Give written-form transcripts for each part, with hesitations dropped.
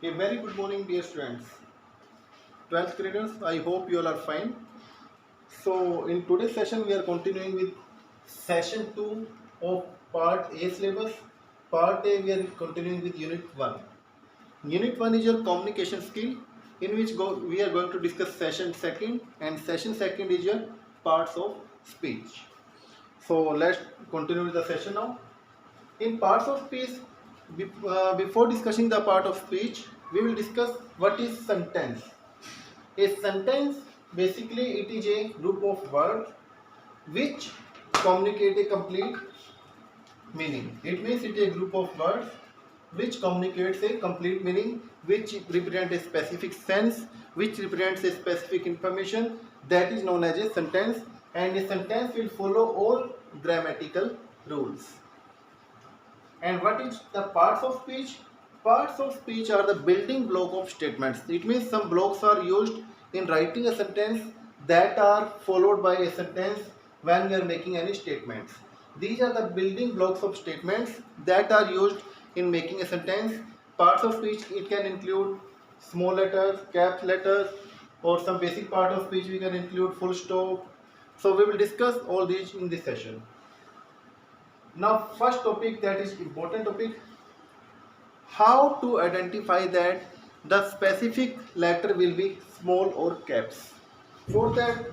A very good morning, dear students. 12th graders, I hope you all are fine. So, in today's session, we are continuing with session 2 of part A syllabus. Part A, we are continuing with unit 1. Unit 1 is your communication skill, in which we are going to discuss session 2nd, and session 2nd is your parts of speech. So, let's continue with the session now. In parts of speech, before discussing the part of speech, we will discuss what is sentence. A sentence, basically it is a group of words which communicate a complete meaning. It means it is a group of words which communicates a complete meaning, which represent a specific sense, which represents a specific information, that is known as a sentence, and a sentence will follow all grammatical rules. And what is the parts of speech? Parts of speech are the building block of statements. It means some blocks are used in writing a sentence that are followed by a sentence when we are making any statements. These are the building blocks of statements that are used in making a sentence. Parts of speech, it can include small letters, caps letters, or some basic part of speech we can include full stop. So we will discuss all these in this session. Now, first topic, that is important topic, how to identify that the specific letter will be small or caps. For that,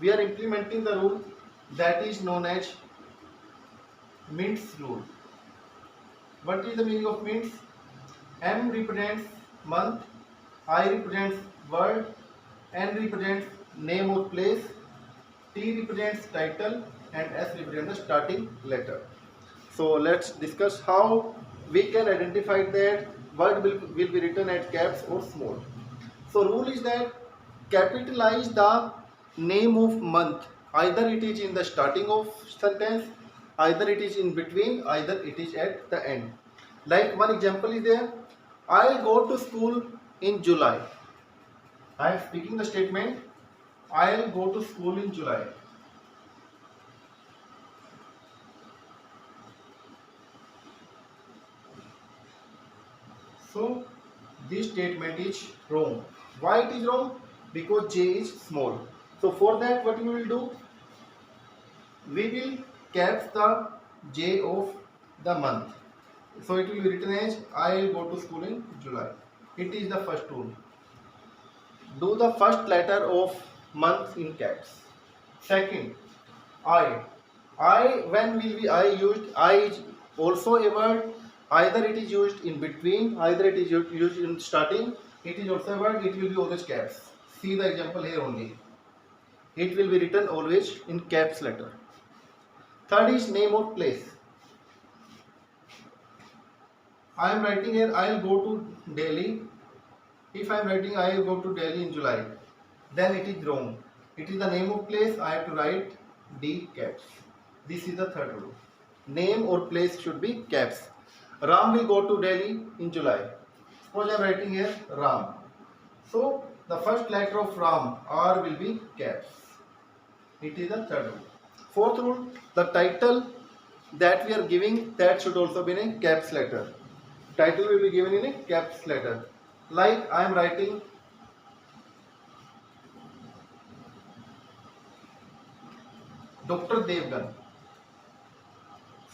we are implementing the rule that is known as Mint's rule. What is the meaning of Mint's? M represents month, I represents word, N represents name or place, T represents title, and S represents the starting letter. So let's discuss how we can identify that word will be written at caps or small. So rule is that capitalize the name of month. Either it is in the starting of sentence, either it is in between, either it is at the end. Like one example is there, I'll go to school in July. I am speaking the statement, I'll go to school in July. So this statement is wrong. Why it is wrong? Because J is small. So for that, what we will do? We will caps the J of the month. So it will be written as I will go to school in July. It is the first rule. Do the first letter of month in caps. Second, I. When will be I used? I is also a word. Either it is used in between, either it is used in starting. It is also a word. It will be always caps. See the example here only. It will be written always in caps letter. Third is name or place. I am writing here I will go to Delhi. If I am writing I will go to Delhi in July, then it is wrong. It is the name of place. I have to write D caps. This is the third rule. Name or place should be caps. Ram will go to Delhi in July. Suppose I am writing here Ram. So the first letter of Ram, R, will be caps. It is the third rule. Fourth rule, the title that we are giving, that should also be in a caps letter. Title will be given in a caps letter. Like I am writing Dr. Devgan.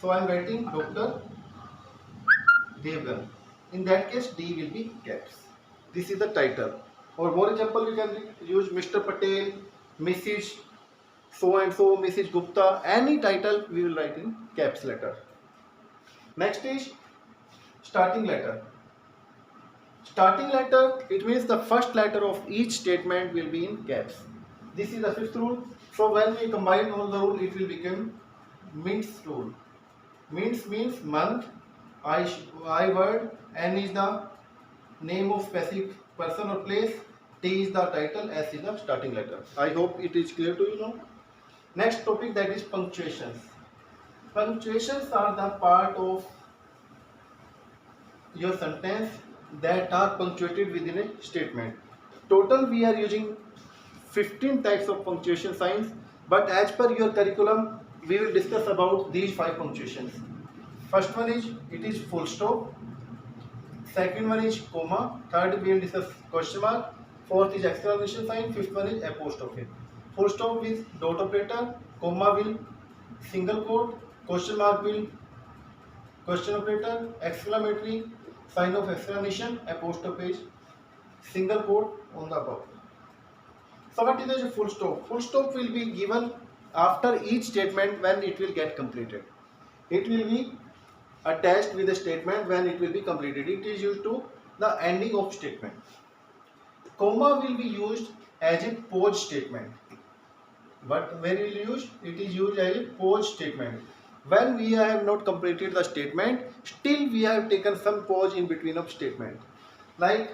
So I am writing Dr. Devgan. In that case, D will be caps. This is the title. Or more example, we can use Mr. Patel, Mrs. So and so, Mrs. Gupta. Any title we will write in caps letter. Next is starting letter. Starting letter, it means the first letter of each statement will be in caps. This is the fifth rule. So when we combine all the rule, it will become Mint's rule. Mint's means month, I word, N is the name of specific person or place, T is the title, S is the starting letter. I hope it is clear to you now. Next topic, that is punctuations. Punctuations are the part of your sentence that are punctuated within a statement. Total we are using 15 types of punctuation signs, but as per your curriculum we will discuss about these 5 punctuations. First one is, it is full stop. Second one is comma. Third we will discuss question mark. Fourth is exclamation sign. Fifth one is apostrophe. Full stop is dot operator. Comma will single quote. Question mark will question operator. Exclamatory sign of exclamation. Apostrophe is single quote on the above. So what is the full stop? Full stop will be given after each statement when it will get completed. It will be attached with the statement when it will be completed. It is used to the ending of statement. Comma will be used as a pause statement. But where will use? It is used as a pause statement. When we have not completed the statement, still we have taken some pause in between of statement. Like,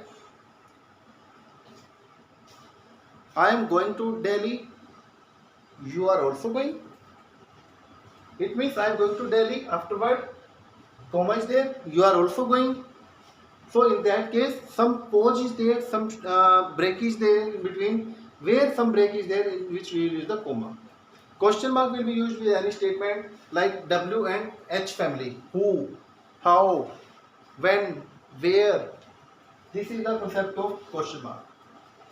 I am going to Delhi. You are also going. It means I am going to Delhi. Afterward, comma is there. You are also going. So in that case, some pause is there, some break is there in between. Where some break is there, in which we will use the comma. Question mark will be used with any statement like W and H family. Who, how, when, where. This is the concept of question mark.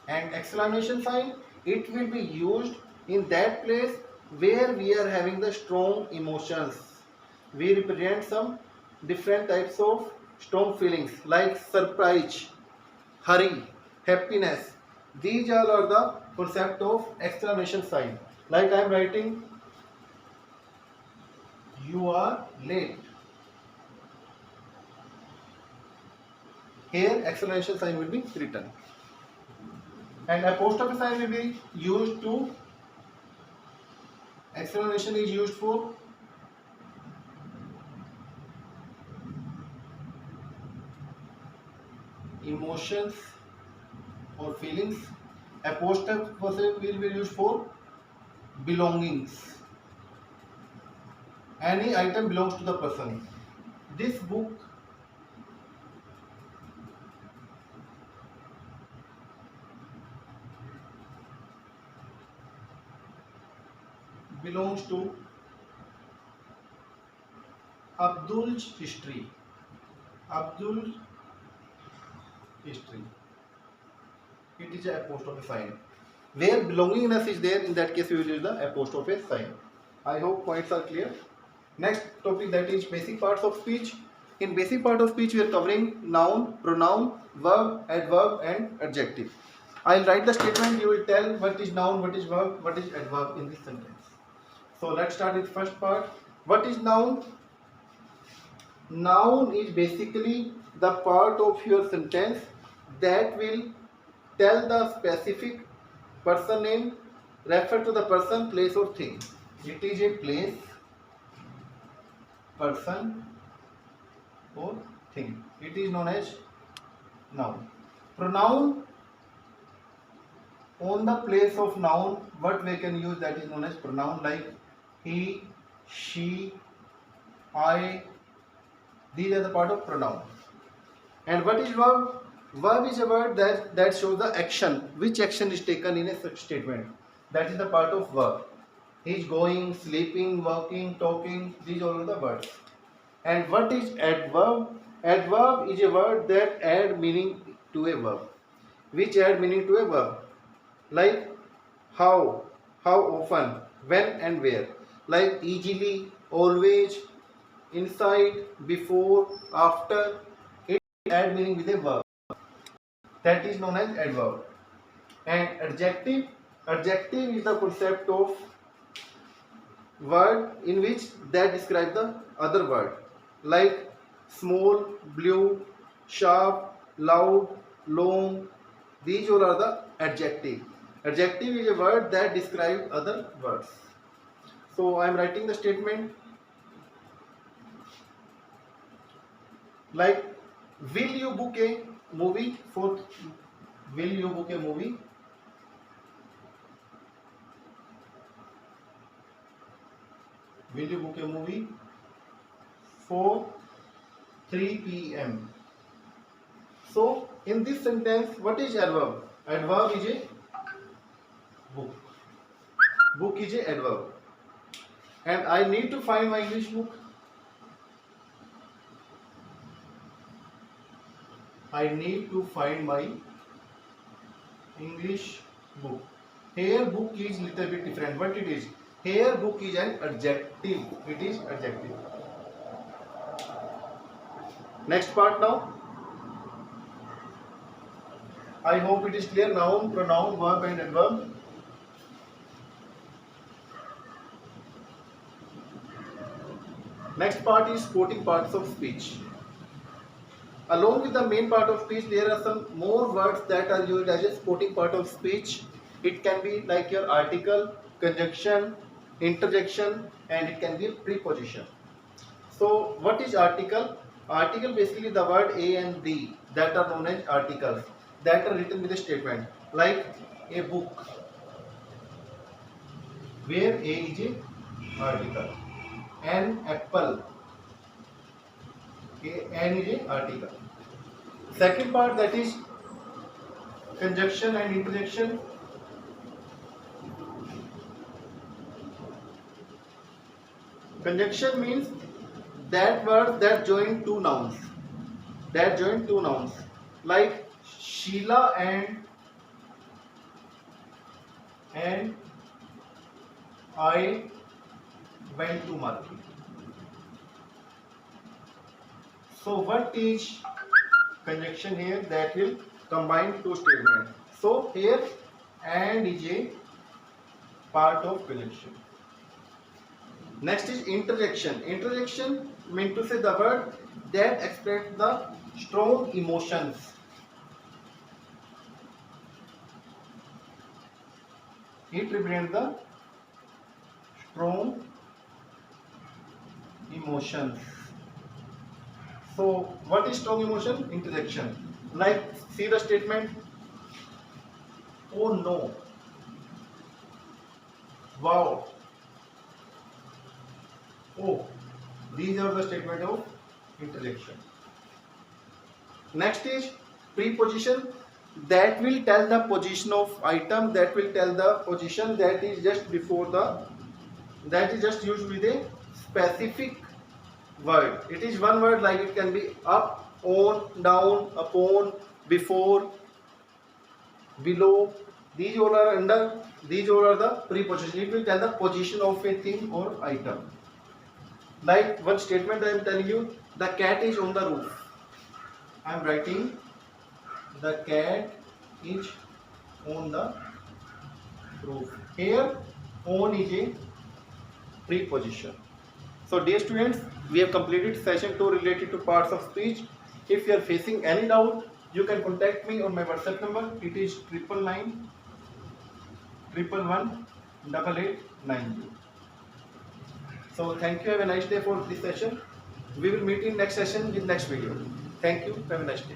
And exclamation sign, it will be used in that place where we are having the strong emotions. We represent some different types of strong feelings like surprise, hurry, happiness. These all are the concept of exclamation sign. Like I am writing, you are late. Here exclamation sign will be written. And apostrophe sign will be used to, exclamation is used for emotions or feelings. Apostrophe will be used for belongings. Any item belongs to the person. This book belongs to Abdul's history. Abdul's history. It is an apostrophe sign. Where belongingness is there, in that case we will use the apostrophe sign. I hope points are clear. Next topic, that is basic parts of speech. In basic part of speech we are covering noun, pronoun, verb, adverb and adjective. I'll write the statement, you will tell what is noun, what is verb, what is adverb in this sentence. So let's start with first part. What is noun? Noun is basically the part of your sentence that will tell the specific person name, refer to the person, place or thing. It is a place, person or thing. It is known as noun. Pronoun, on the place of noun, what we can use, that is known as pronoun, like he, she, I. These are the part of pronoun. And what is verb? Verb is a word that shows the action, which action is taken in a such statement. That is the part of verb. He is going, sleeping, walking, talking. These all are the words. And what is adverb? Adverb is a word that add meaning to a verb. Which add meaning to a verb? Like how often, when and where. Like easily, always, inside, before, after. It add meaning with a verb. That is known as adverb. And adjective is the concept of word in which that describe the other word, like small, blue, sharp, loud, long. These all are the adjective. Adjective is a word that describes other words. So I am writing the statement like, will you book a movie for, will you book a movie? Will you book a movie for 3 p.m.? So in this sentence, what is adverb? Adverb is a book. Book is a adverb. And I need to find my English book. I need to find my English book. Here book is little bit different. What it is? Here book is an adjective. It is adjective. Next part now. I hope it is clear. Noun, pronoun, verb and adverb. Next part is supporting parts of speech. Along with the main part of speech, there are some more words that are used as a supporting part of speech. It can be like your article, conjunction, interjection, and it can be a preposition. So, what is article? Article basically the word A and B that are known as articles that are written with a statement, like a book, where A is a article. An apple, N is a article. Second part, that is conjunction and interjection. Conjunction means that word that join two nouns. Like Sheila and I went to market. So what is conjunction here? That will combine two statements. So here and is a part of conjunction. Next is interjection. Interjection means to say the word that express the strong emotions. It represents the strong emotions. So what is strong emotion? Interjection. Like see the statement, oh no, wow, oh. These are the statement of interjection. Next is preposition, that will tell the position of item, that will tell the position that is just before the, that is just used with a specific word. It is one word, like it can be up, on, down, upon, before, below. These all are under, these all are the preposition. It will tell the position of a thing or item. Like one statement I am telling you, the cat is on the roof. I am writing the cat is on the roof. Here on is a preposition. So dear students, we have completed session 2 related to parts of speech. If you are facing any doubt, you can contact me on my WhatsApp number. It is 999 111 8890. So thank you. Have a nice day for this session. We will meet in next session with next video. Thank you. Have a nice day.